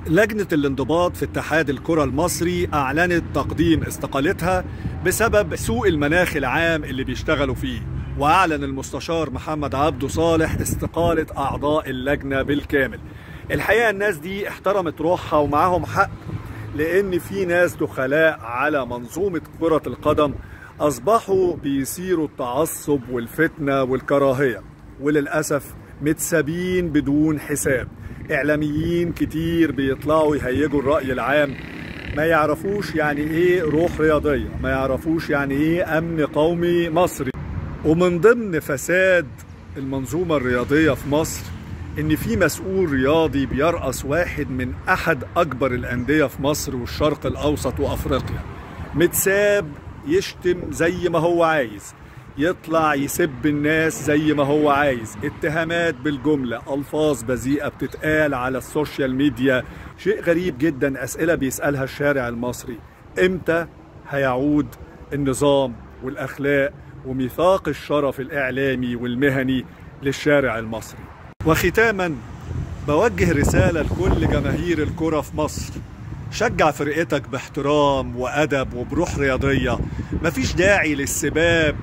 لجنة الانضباط في اتحاد الكرة المصري أعلنت تقديم استقالتها بسبب سوء المناخ العام اللي بيشتغلوا فيه، وأعلن المستشار محمد عبده صالح استقالة أعضاء اللجنة بالكامل. الحقيقة الناس دي احترمت روحها ومعاهم حق، لأن في ناس دخلاء على منظومة كرة القدم أصبحوا بيثيروا التعصب والفتنة والكراهية، وللأسف متسابين بدون حساب. إعلاميين كتير بيطلعوا يهيجوا الرأي العام، ما يعرفوش يعني إيه روح رياضية، ما يعرفوش يعني إيه أمن قومي مصري. ومن ضمن فساد المنظومة الرياضية في مصر إن في مسؤول رياضي بيرأس واحد من أحد أكبر الأندية في مصر والشرق الأوسط وأفريقيا، متساب يشتم زي ما هو عايز، يطلع يسب الناس زي ما هو عايز، اتهامات بالجملة، ألفاظ بذيئة بتتقال على السوشيال ميديا. شيء غريب جدا. أسئلة بيسألها الشارع المصري: إمتى هيعود النظام والأخلاق وميثاق الشرف الإعلامي والمهني للشارع المصري؟ وختاما بوجه رسالة لكل جماهير الكرة في مصر: شجع فرقتك باحترام وأدب وبروح رياضية. مفيش داعي للسباب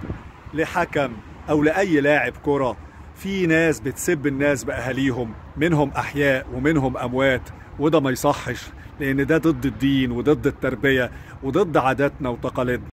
لحكم أو لأي لاعب كرة. في ناس بتسب الناس بأهاليهم، منهم أحياء ومنهم أموات، وده ما يصحش، لأن ده ضد الدين وضد التربية وضد عاداتنا وتقاليدنا.